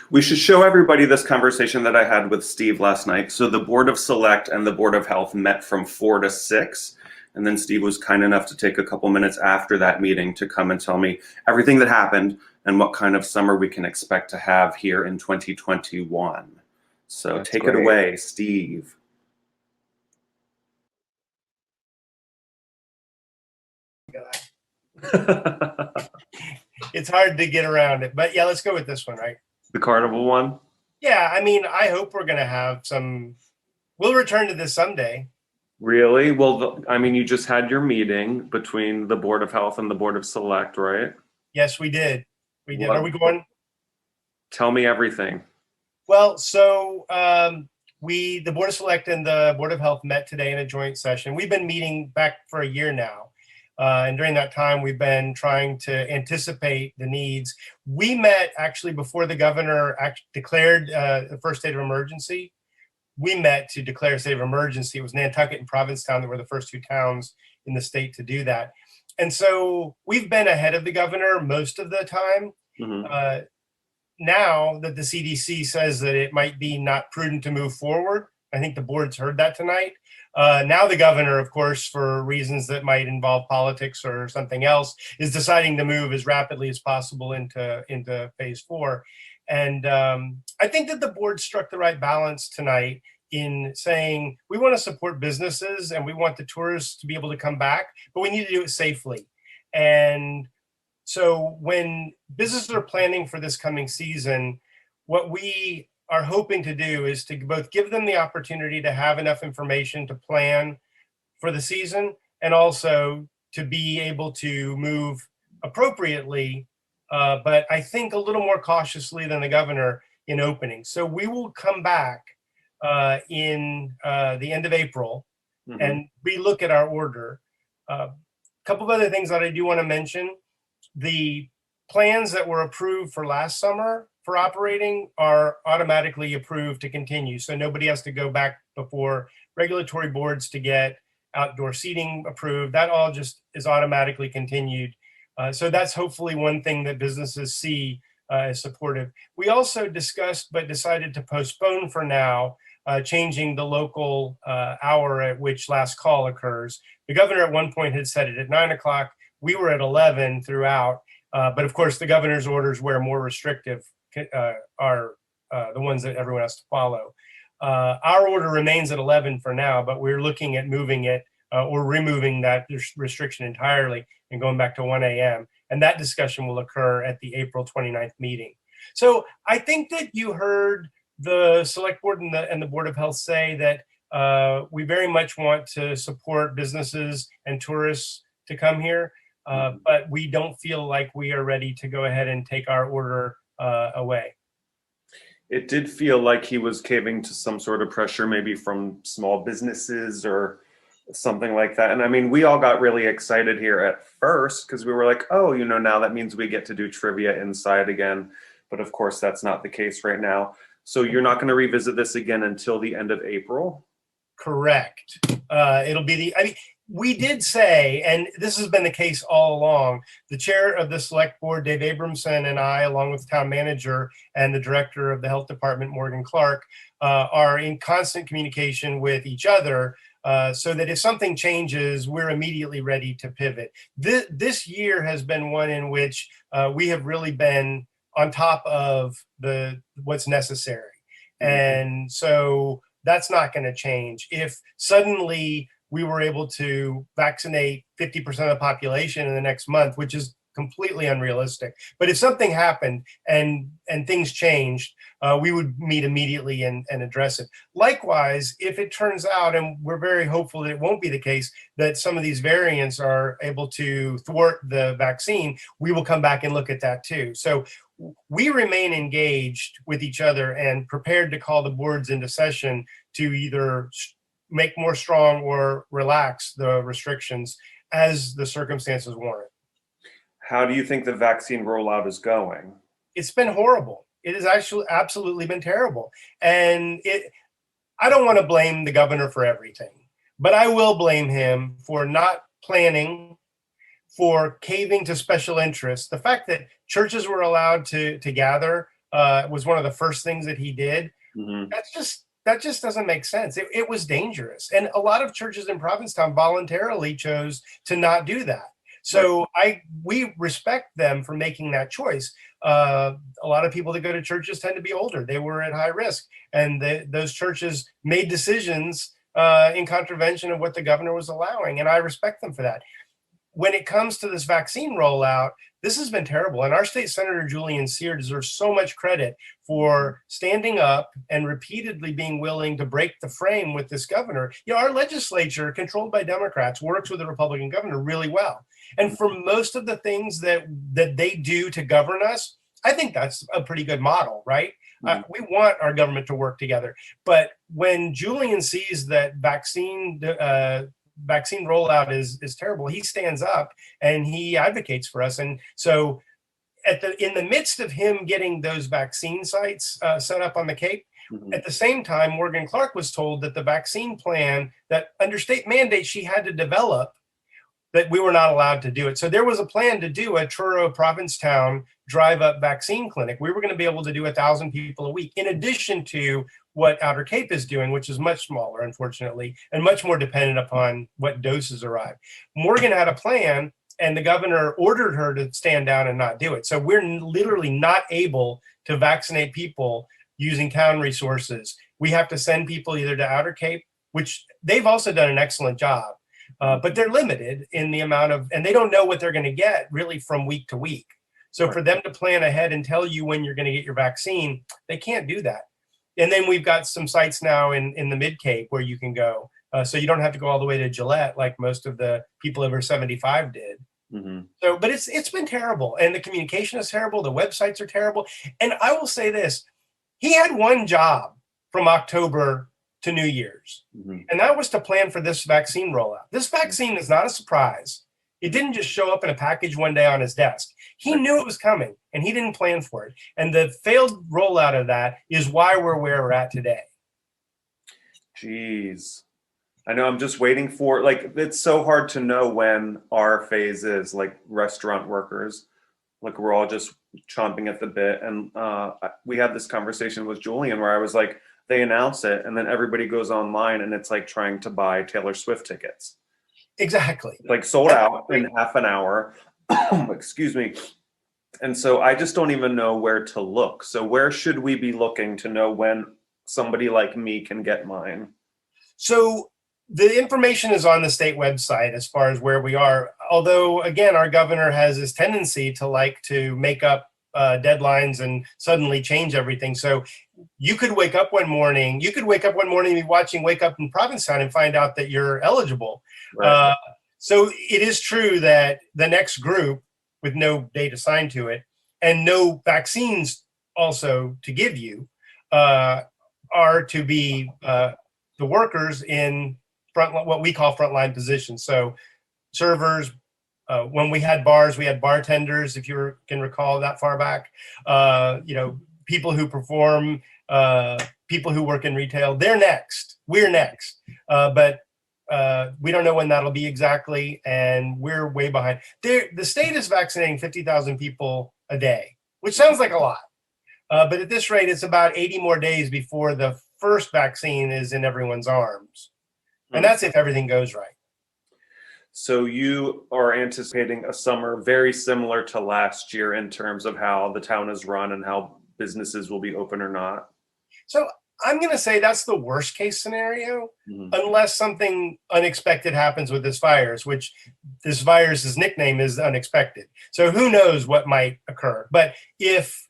We should show everybody this conversation that I had with Steve last night. So the Board of Select and the Board of Health met from 4 to 6. And then Steve was kind enough to take a couple minutes after that meeting to come and tell me everything that happened and what kind of summer we can expect to have here in 2021. So That's take great. it away, Steve. It's hard to get around it, but yeah, let's go with this one, right? The carnival one? Yeah, I mean, I hope we're going to have we'll return to this someday. Really? Well, I mean, you just had your meeting between the Board of Health and the Board of Select, right? Yes, we did. We did. What- Are we going? Tell me everything. Well, so the Board of Select and the Board of Health met today in a joint session. We've been meeting back for a year now. And during that time, we've been trying to anticipate the needs. We met actually before the governor declared the first state of emergency. We met to declare a state of emergency. It was Nantucket and Provincetown that were the first two towns in the state to do that. And so we've been ahead of the governor most of the time. Mm-hmm. Now that the CDC says that it might be not prudent to move forward, I think the board's heard that tonight. Now the governor, of course, for reasons that might involve politics or something else, is deciding to move as rapidly as possible into phase 4. And I think that the board struck the right balance tonight in saying we want to support businesses and we want the tourists to be able to come back, but we need to do it safely. And so when businesses are planning for this coming season, what we are hoping to do is to both give them the opportunity to have enough information to plan for the season and also to be able to move appropriately, but I think a little more cautiously than the governor in opening. So we will come back in the end of April and relook at our order. A couple of other things that I do want to mention. The plans that were approved for last summer for operating are automatically approved to continue. So nobody has to go back before regulatory boards to get outdoor seating approved. That all just is automatically continued. So that's hopefully one thing that businesses see as supportive. We also discussed, but decided to postpone for now, changing the local hour at which last call occurs. The governor at one point had set it at 9 o'clock. We were at 11 throughout. But of course, the governor's orders were more restrictive, are the ones that everyone has to follow. Our order remains at 11 for now, but we're looking at moving it or removing that restriction entirely and going back to 1 a.m. And that discussion will occur at the April 29th meeting. So I think that you heard the Select Board and the Board of Health say that we very much want to support businesses and tourists to come here. But we don't feel like we are ready to go ahead and take our order away. It did feel like he was caving to some sort of pressure, maybe from small businesses or something like that. And I mean, we all got really excited here at first because we were like, oh, now that means we get to do trivia inside again. But of course, that's not the case right now. So you're not going to revisit this again until the end of April? Correct. It'll be we did say, and this has been the case all along, the chair of the Select Board, Dave Abramson, and I, along with the town manager and the director of the health department, Morgan Clark, are in constant communication with each other so that if something changes, we're immediately ready to pivot. This year has been one in which we have really been on top of what's necessary. And so that's not going to change. If suddenly we were able to vaccinate 50% of the population in the next month, which is completely unrealistic. But if something happened and things changed, we would meet immediately and address it. Likewise, if it turns out, and we're very hopeful that it won't be the case, that some of these variants are able to thwart the vaccine, we will come back and look at that too. So we remain engaged with each other and prepared to call the boards into session to either make more strong or relax the restrictions as the circumstances warrant. How do you think the vaccine rollout is going? It's been horrible. It has actually absolutely been terrible. And I don't want to blame the governor for everything, but I will blame him for not planning, for caving to special interests. The fact that churches were allowed to gather was one of the first things that he did. Hmm. That just doesn't make sense. It was dangerous. And a lot of churches in Provincetown voluntarily chose to not do that. So we respect them for making that choice. A lot of people that go to churches tend to be older. They were at high risk, and those churches made decisions in contravention of what the governor was allowing, and I respect them for that. When it comes to this vaccine rollout, this has been terrible. And our state senator, Julian Sear, deserves so much credit for standing up and repeatedly being willing to break the frame with this governor. Our legislature, controlled by Democrats, works with the Republican governor really well. And for most of the things that they do to govern us, I think that's a pretty good model, right? We want our government to work together. But when Julian sees that vaccine rollout is terrible, he stands up and he advocates for us. And so in the midst of him getting those vaccine sites set up on the Cape, at the same time, Morgan Clark was told that the vaccine plan that under state mandate she had to develop, that we were not allowed to do it. So there was a plan to do a Truro Provincetown drive-up vaccine clinic. We were going to be able to do 1,000 people a week, in addition to what Outer Cape is doing, which is much smaller, unfortunately, and much more dependent upon what doses arrive. Morgan had a plan, and the governor ordered her to stand down and not do it. So we're literally not able to vaccinate people using town resources. We have to send people either to Outer Cape, which they've also done an excellent job, but they're limited in the amount of, and they don't know what they're going to get really from week to week. So for them to plan ahead and tell you when you're going to get your vaccine, they can't do that. And then we've got some sites now in the Mid-Cape where you can go. So you don't have to go all the way to Gillette like most of the people over 75 did. So, but it's been terrible. And the communication is terrible. The websites are terrible. And I will say this, he had one job from October to New Year's, and that was to plan for this vaccine rollout. This vaccine is not a surprise. It didn't just show up in a package one day on his desk. He knew it was coming, and he didn't plan for it. And the failed rollout of that is why we're where we're at today. Jeez. I know, I'm just waiting for, like, it's so hard to know when our phase is, like restaurant workers. Like, we're all just chomping at the bit. And we had this conversation with Julian where I was like, they announce it, and then everybody goes online, and it's like trying to buy Taylor Swift tickets. Exactly. Like sold out in half an hour. Excuse me. And so I just don't even know where to look. So where should we be looking to know when somebody like me can get mine? So the information is on the state website as far as where we are. Although, again, our governor has this tendency to like to make up deadlines and suddenly change everything. So you could wake up one morning and be watching Wake Up in Provincetown and find out that you're eligible. Right. So it is true that the next group with no date assigned to it and no vaccines also to give you are to be the workers in what we call frontline positions. So servers, when we had bars, we had bartenders, if you can recall that far back, people who perform, people who work in retail, they're next. We're next. But we don't know when that'll be exactly, and we're way behind. The state is vaccinating 50,000 people a day, which sounds like a lot. But at this rate, it's about 80 more days before the first vaccine is in everyone's arms. And that's if everything goes right. So you are anticipating a summer very similar to last year in terms of how the town is run and how businesses will be open or not? So I'm going to say that's the worst case scenario, unless something unexpected happens with this virus, which this virus's nickname is unexpected. So who knows what might occur. But if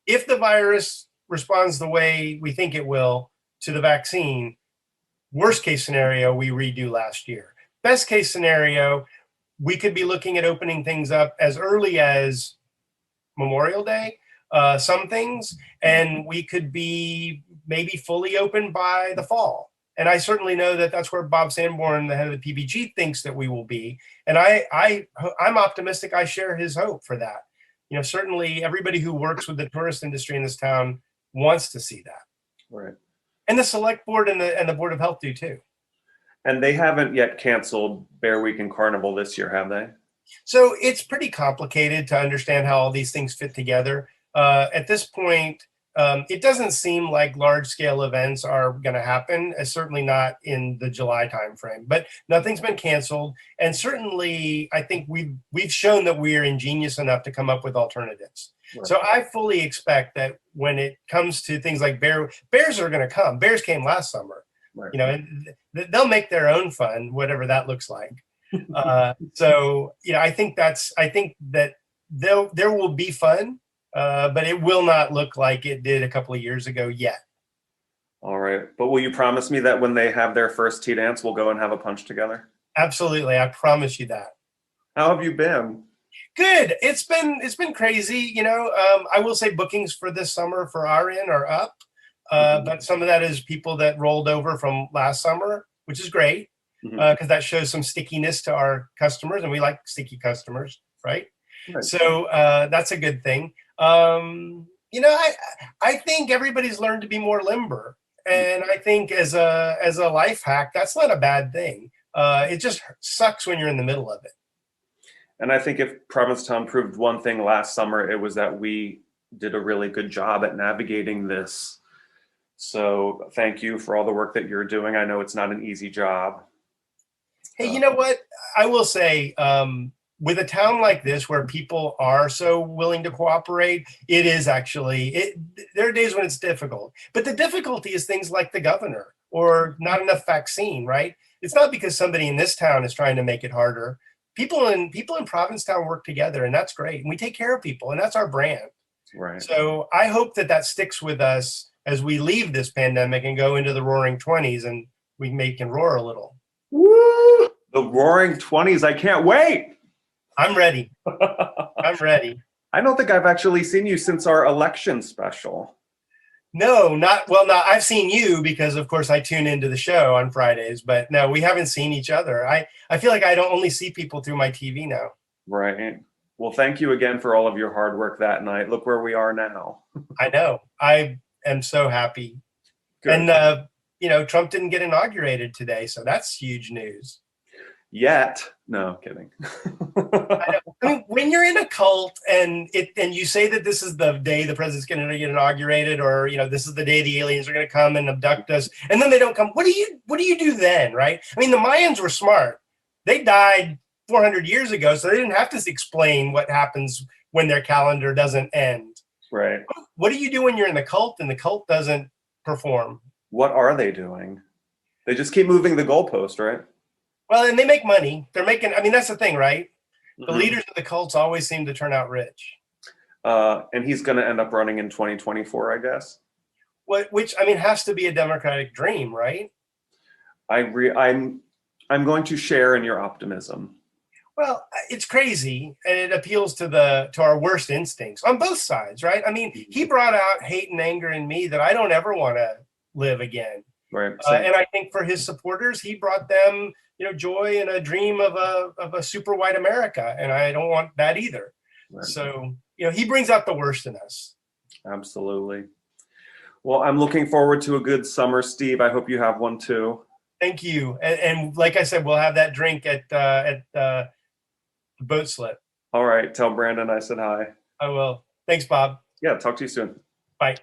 the virus responds the way we think it will to the vaccine, worst case scenario, we redo last year. Best case scenario, we could be looking at opening things up as early as Memorial Day, some things, and we could be maybe fully open by the fall. And I certainly know that that's where Bob Sanborn, the head of the PBG, thinks that we will be. And I'm optimistic. I share his hope for that. Certainly everybody who works with the tourist industry in this town wants to see that. Right. And the select board and the Board of Health do too. And they haven't yet canceled Bear Week and Carnival this year, have they? So it's pretty complicated to understand how all these things fit together. At this point, it doesn't seem like large-scale events are going to happen, certainly not in the July timeframe. But nothing's been canceled, and certainly, I think we've shown that we are ingenious enough to come up with alternatives. Right. So I fully expect that when it comes to things like bears are going to come. Bears came last summer, right. And they'll make their own fun, whatever that looks like. So I think that there will be fun. But it will not look like it did a couple of years ago yet. All right. But will you promise me that when they have their first tea dance, we'll go and have a punch together? Absolutely. I promise you that. How have you been? Good. It's been crazy. I will say bookings for this summer for our inn are up. But some of that is people that rolled over from last summer, which is great because that shows some stickiness to our customers, and we like sticky customers, right? So that's a good thing. I think everybody's learned to be more limber, and I think as a life hack, that's not a bad thing. It just sucks when you're in the middle of it. And I think if Provincetown proved one thing last summer, it was that we did a really good job at navigating this. So thank you for all the work that you're doing. I know it's not an easy job. Hey, you know what? I will say, with a town like this where people are so willing to cooperate, it is actually, there are days when it's difficult. But the difficulty is things like the governor or not enough vaccine, right? It's not because somebody in this town is trying to make it harder. People in Provincetown work together, and that's great. And we take care of people, and that's our brand. Right. So I hope that sticks with us as we leave this pandemic and go into the roaring 20s, and we can roar a little. Woo! The roaring 20s. I can't wait. I'm ready. I'm ready. I don't think I've actually seen you since our election special. No, I've seen you because, of course, I tune into the show on Fridays, but no, we haven't seen each other. I feel like I don't only see people through my TV now. Right. Well, thank you again for all of your hard work that night. Look where we are now. I know. I am so happy. Good. And, Trump didn't get inaugurated today, so that's huge news. Yet. No, kidding. I mean, when you're in a cult and you say that this is the day the president's going to get inaugurated, or this is the day the aliens are going to come and abduct us, and then they don't come, what do you do then, right? I mean, the Mayans were smart. They died 400 years ago, so they didn't have to explain what happens when their calendar doesn't end. Right. What do you do when you're in the cult and the cult doesn't perform? What are they doing? They just keep moving the goalpost, right? Well, and they make money. That's the thing, right? The leaders of the cults always seem to turn out rich. And he's going to end up running in 2024, I guess. Which has to be a Democratic dream, right? I'm going to share in your optimism. Well, it's crazy, and it appeals to our worst instincts on both sides, right? I mean, he brought out hate and anger in me that I don't ever want to live again. Right. And I think for his supporters, he brought them joy and a dream of a super white America. And I don't want that either. Right. So, he brings out the worst in us. Absolutely. Well, I'm looking forward to a good summer, Steve. I hope you have one too. Thank you. And like I said, we'll have that drink at the boat slip. All right. Tell Brandon I said hi. I will. Thanks, Bob. Yeah. Talk to you soon. Bye.